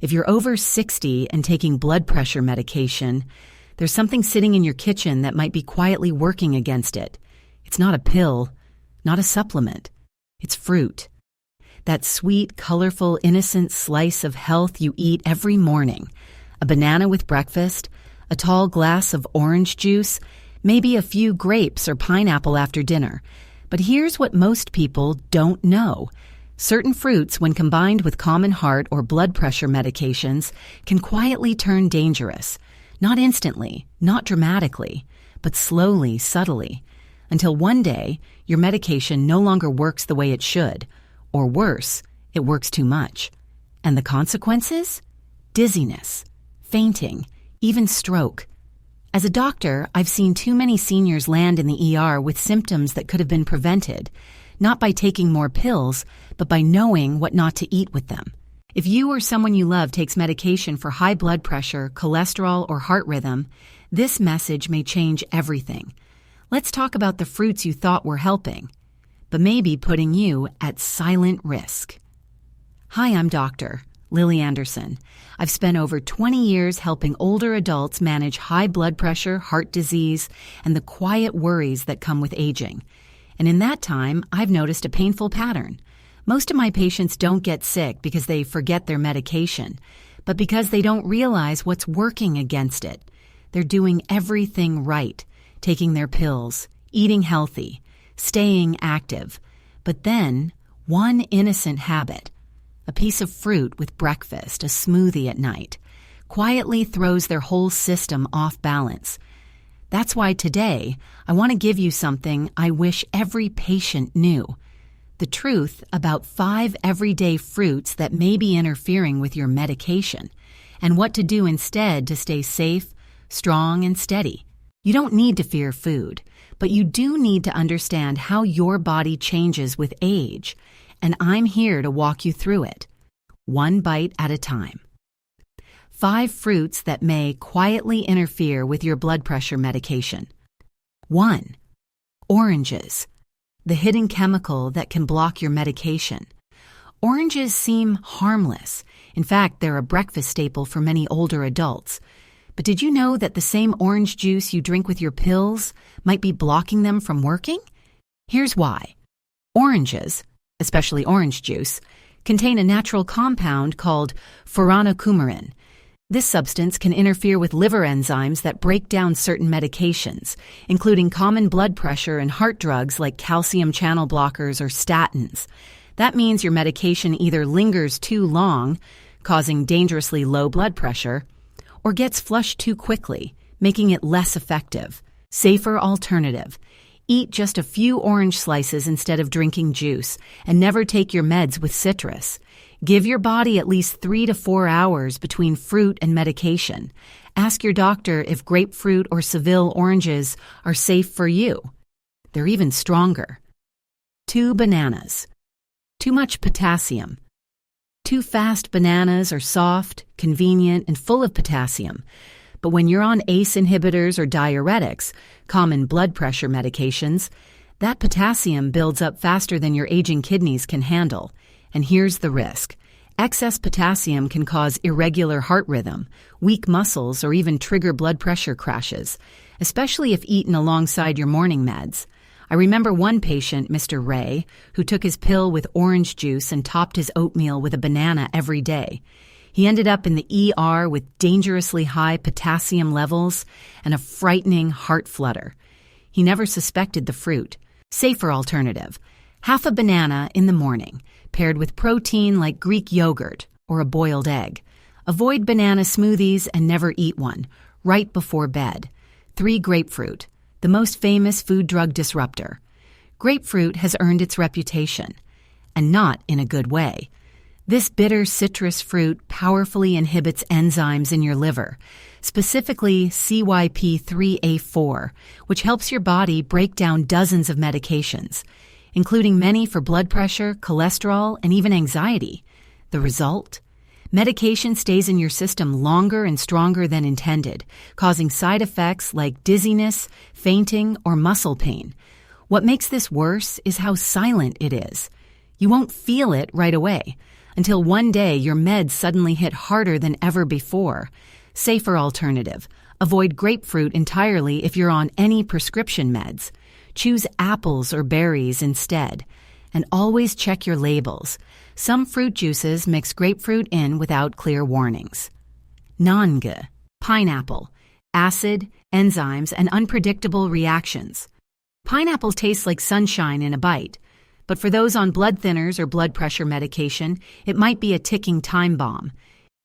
If you're over 60 and taking blood pressure medication, there's something sitting in your kitchen that might be quietly working against it. It's not a pill, not a supplement. It's fruit. That sweet, colorful, innocent slice of health you eat every morning. A banana with breakfast, a tall glass of orange juice, maybe a few grapes or pineapple after dinner. But here's what most people don't know. Certain fruits, when combined with common heart or blood pressure medications, can quietly turn dangerous. Not instantly, not dramatically, but slowly, subtly, until one day your medication no longer works the way it should, or worse, it works too much. And the consequences? Dizziness, fainting, even stroke. As a doctor, I've seen too many seniors land in the ER with symptoms that could have been prevented, not by taking more pills, but by knowing what not to eat with them. If you or someone you love takes medication for high blood pressure, cholesterol, or heart rhythm, this message may change everything. Let's talk about the fruits you thought were helping, but maybe putting you at silent risk. Hi, I'm Dr. Lily Anderson. I've spent over 20 years helping older adults manage high blood pressure, heart disease, and the quiet worries that come with aging. And in that time, I've noticed a painful pattern. Most of my patients don't get sick because they forget their medication, but because they don't realize what's working against it. They're doing everything right, taking their pills, eating healthy, staying active. But then, one innocent habit, a piece of fruit with breakfast, a smoothie at night, quietly throws their whole system off balance. That's why today, I want to give you something I wish every patient knew. The truth about 5 everyday fruits that may be interfering with your medication, and what to do instead to stay safe, strong, and steady. You don't need to fear food, but you do need to understand how your body changes with age, and I'm here to walk you through it, one bite at a time. 5 fruits that may quietly interfere with your blood pressure medication. 1. Oranges, the hidden chemical that can block your medication. Oranges seem harmless. In fact, they're a breakfast staple for many older adults. But did you know that the same orange juice you drink with your pills might be blocking them from working? Here's why. Oranges, especially orange juice, contain a natural compound called furanocoumarin. This substance can interfere with liver enzymes that break down certain medications, including common blood pressure and heart drugs like calcium channel blockers or statins. That means your medication either lingers too long, causing dangerously low blood pressure, or gets flushed too quickly, making it less effective. Safer alternative. Eat just a few orange slices instead of drinking juice, and never take your meds with citrus. Give your body at least 3 to 4 hours between fruit and medication. Ask your doctor if grapefruit or Seville oranges are safe for you. They're even stronger. 2 bananas. Too much potassium. Too fast bananas are soft, convenient, and full of potassium. But when you're on ACE inhibitors or diuretics, common blood pressure medications, that potassium builds up faster than your aging kidneys can handle. And here's the risk. Excess potassium can cause irregular heart rhythm, weak muscles, or even trigger blood pressure crashes, especially if eaten alongside your morning meds. I remember one patient, Mr. Ray, who took his pill with orange juice and topped his oatmeal with a banana every day. He ended up in the ER with dangerously high potassium levels and a frightening heart flutter. He never suspected the fruit. Safer alternative. Half a banana in the morning, paired with protein like Greek yogurt or a boiled egg. Avoid banana smoothies and never eat one, right before bed. 3 grapefruit, the most famous food-drug disruptor. Grapefruit has earned its reputation, and not in a good way. This bitter citrus fruit powerfully inhibits enzymes in your liver, specifically CYP3A4, which helps your body break down dozens of medications, including many for blood pressure, cholesterol, and even anxiety. The result? Medication stays in your system longer and stronger than intended, causing side effects like dizziness, fainting, or muscle pain. What makes this worse is how silent it is. You won't feel it right away. until one day your meds suddenly hit harder than ever before. Safer alternative. Avoid grapefruit entirely if you're on any prescription meds. Choose apples or berries instead. And always check your labels. Some fruit juices mix grapefruit in without clear warnings. Nange, pineapple, acid, enzymes, and unpredictable reactions. Pineapple tastes like sunshine in a bite, but for those on blood thinners or blood pressure medication, it might be a ticking time bomb.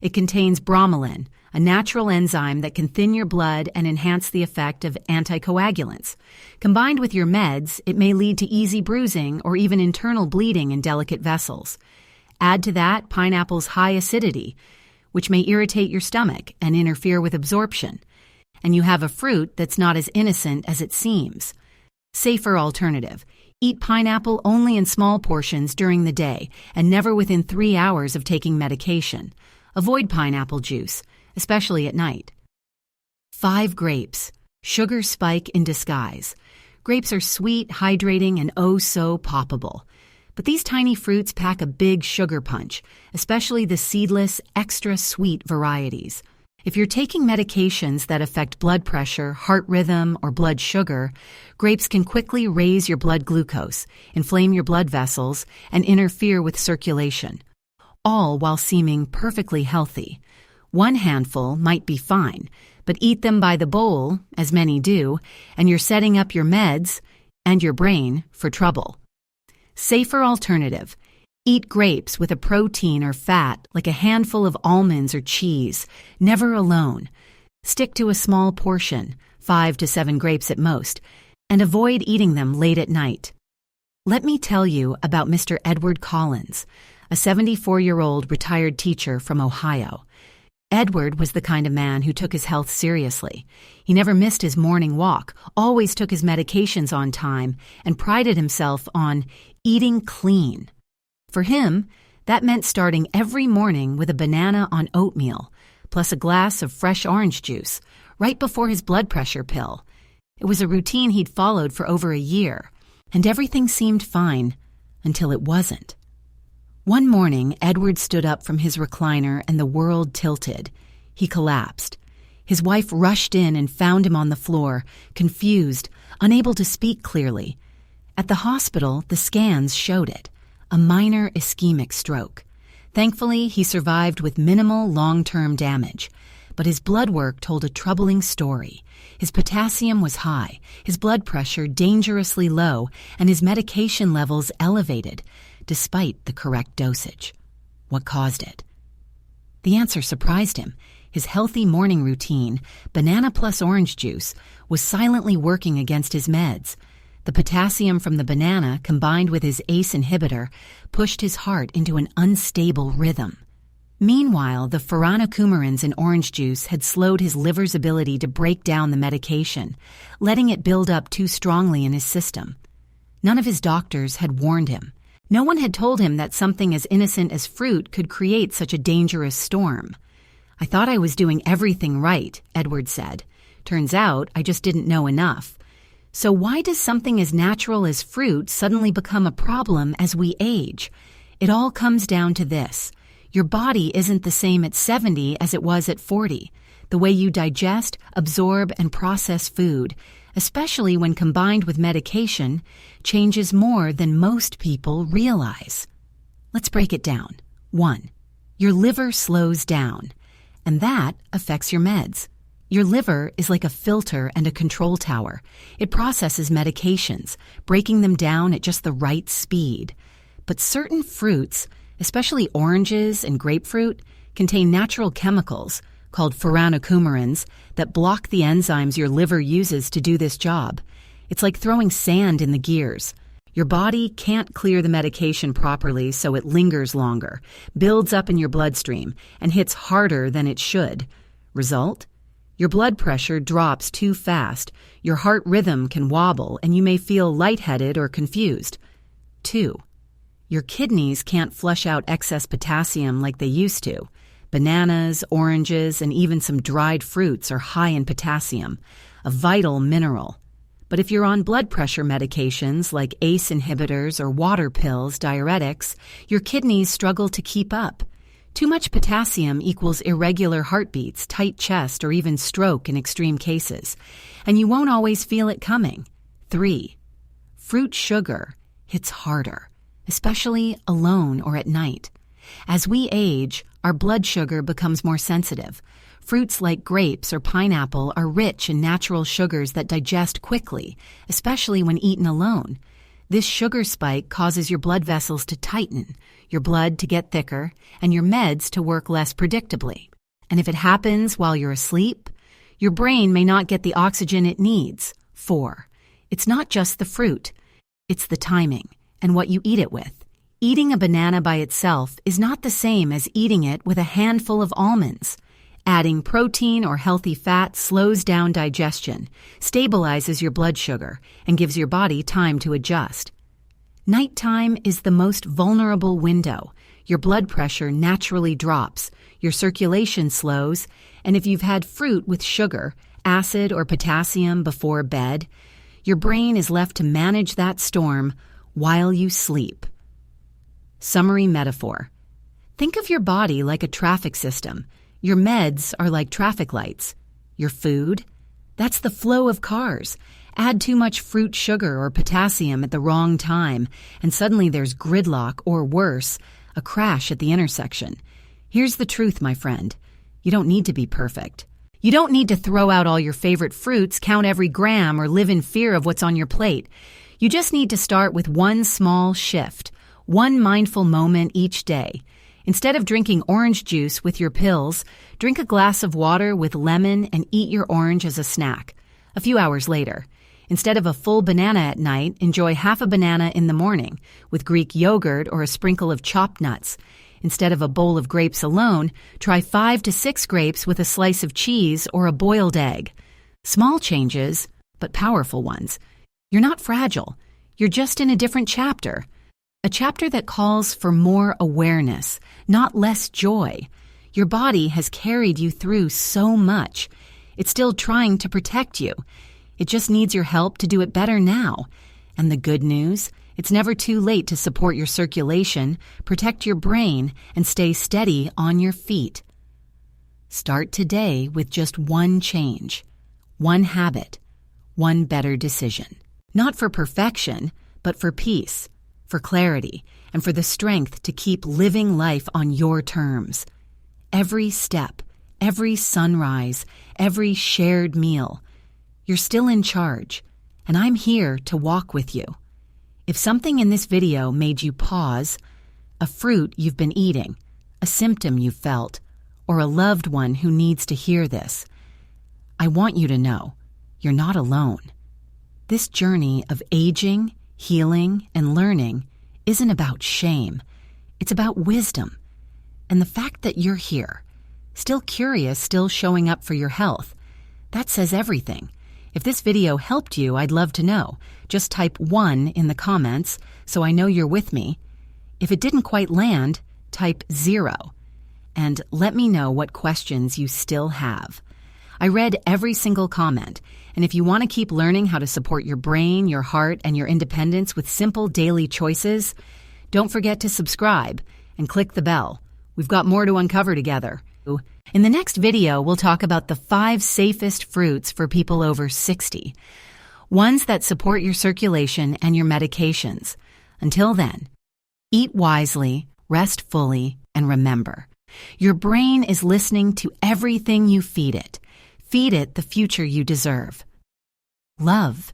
It contains bromelain, a natural enzyme that can thin your blood and enhance the effect of anticoagulants. Combined with your meds, it may lead to easy bruising or even internal bleeding in delicate vessels. Add to that pineapple's high acidity, which may irritate your stomach and interfere with absorption. And you have a fruit that's not as innocent as it seems. Safer alternative. Eat pineapple only in small portions during the day and never within 3 hours of taking medication. Avoid pineapple juice, especially at night. 5 grapes. Sugar spike in disguise. Grapes are sweet, hydrating, and oh so poppable. But these tiny fruits pack a big sugar punch, especially the seedless, extra sweet varieties. If you're taking medications that affect blood pressure, heart rhythm, or blood sugar, grapes can quickly raise your blood glucose, inflame your blood vessels, and interfere with circulation, all while seeming perfectly healthy. One handful might be fine, but eat them by the bowl, as many do, and you're setting up your meds and your brain for trouble. Safer alternative. Eat grapes with a protein or fat like a handful of almonds or cheese, never alone. Stick to a small portion, 5 to 7 grapes at most, and avoid eating them late at night. Let me tell you about Mr. Edward Collins, a 74-year-old retired teacher from Ohio. Edward was the kind of man who took his health seriously. He never missed his morning walk, always took his medications on time, and prided himself on eating clean. For him, that meant starting every morning with a banana on oatmeal, plus a glass of fresh orange juice, right before his blood pressure pill. It was a routine he'd followed for over a year, and everything seemed fine until it wasn't. One morning, Edward stood up from his recliner and the world tilted. He collapsed. His wife rushed in and found him on the floor, confused, unable to speak clearly. At the hospital, the scans showed it, a minor ischemic stroke. Thankfully, he survived with minimal long-term damage. But his blood work told a troubling story. His potassium was high, his blood pressure dangerously low, and his medication levels elevated, despite the correct dosage. What caused it? The answer surprised him. His healthy morning routine, banana plus orange juice, was silently working against his meds. The potassium from the banana, combined with his ACE inhibitor, pushed his heart into an unstable rhythm. Meanwhile, the pharmaceumarins in orange juice had slowed his liver's ability to break down the medication, letting it build up too strongly in his system. None of his doctors had warned him. No one had told him that something as innocent as fruit could create such a dangerous storm. "I thought I was doing everything right," Edward said. "Turns out I just didn't know enough." So why does something as natural as fruit suddenly become a problem as we age? It all comes down to this. Your body isn't the same at 70 as it was at 40. The way you digest, absorb, and process food, especially when combined with medication, changes more than most people realize. Let's break it down. 1. Your liver slows down, and that affects your meds. Your liver is like a filter and a control tower. It processes medications, breaking them down at just the right speed. But certain fruits, especially oranges and grapefruit, contain natural chemicals called pharmaceumarins that block the enzymes your liver uses to do this job. It's like throwing sand in the gears. Your body can't clear the medication properly, so it lingers longer, builds up in your bloodstream, and hits harder than it should. Result? Your blood pressure drops too fast, your heart rhythm can wobble, and you may feel lightheaded or confused. 2. Your kidneys can't flush out excess potassium like they used to. Bananas, oranges, and even some dried fruits are high in potassium, a vital mineral. But if you're on blood pressure medications like ACE inhibitors or water pills, diuretics, your kidneys struggle to keep up. Too much potassium equals irregular heartbeats, tight chest, or even stroke in extreme cases. And you won't always feel it coming. 3. Fruit sugar hits harder, especially alone or at night. As we age, our blood sugar becomes more sensitive. Fruits like grapes or pineapple are rich in natural sugars that digest quickly, especially when eaten alone. This sugar spike causes your blood vessels to tighten, your blood to get thicker, and your meds to work less predictably. And if it happens while you're asleep, your brain may not get the oxygen it needs. 4. It's not just the fruit. It's the timing and what you eat it with. Eating a banana by itself is not the same as eating it with a handful of almonds. Adding protein or healthy fat slows down digestion, stabilizes your blood sugar, and gives your body time to adjust. Nighttime is the most vulnerable window. Your blood pressure naturally drops, your circulation slows, and if you've had fruit with sugar, acid, or potassium before bed, your brain is left to manage that storm while you sleep. Summary metaphor. Think of your body like a traffic system. Your meds are like traffic lights. Your food? That's the flow of cars. Add too much fruit sugar or potassium at the wrong time, and suddenly there's gridlock or worse, a crash at the intersection. Here's the truth, my friend. You don't need to be perfect. You don't need to throw out all your favorite fruits, count every gram, or live in fear of what's on your plate. You just need to start with one small shift, one mindful moment each day. Instead of drinking orange juice with your pills, drink a glass of water with lemon and eat your orange as a snack. A few hours later, instead of a full banana at night, enjoy half a banana in the morning with Greek yogurt or a sprinkle of chopped nuts. Instead of a bowl of grapes alone, try 5 to 6 grapes with a slice of cheese or a boiled egg. Small changes, but powerful ones. You're not fragile. You're just in a different chapter. A chapter that calls for more awareness, not less joy. Your body has carried you through so much. It's still trying to protect you. It just needs your help to do it better now. And the good news? It's never too late to support your circulation, protect your brain, and stay steady on your feet. Start today with just one change, one habit, one better decision. Not for perfection, but for peace, for clarity, and for the strength to keep living life on your terms. Every step, every sunrise, every shared meal. You're still in charge, and I'm here to walk with you. If something in this video made you pause, a fruit you've been eating, a symptom you've felt, or a loved one who needs to hear this, I want you to know you're not alone. This journey of aging, healing, and learning isn't about shame. It's about wisdom. And the fact that you're here, still curious, still showing up for your health, that says everything. If this video helped you, I'd love to know. Just type 1 in the comments so I know you're with me. If it didn't quite land, type 0. And let me know what questions you still have. I read every single comment, and if you want to keep learning how to support your brain, your heart, and your independence with simple daily choices, don't forget to subscribe and click the bell. We've got more to uncover together. In the next video, we'll talk about the 5 safest fruits for people over 60, ones that support your circulation and your medications. Until then, eat wisely, rest fully, and remember, your brain is listening to everything you feed it. Feed it the future you deserve. Love.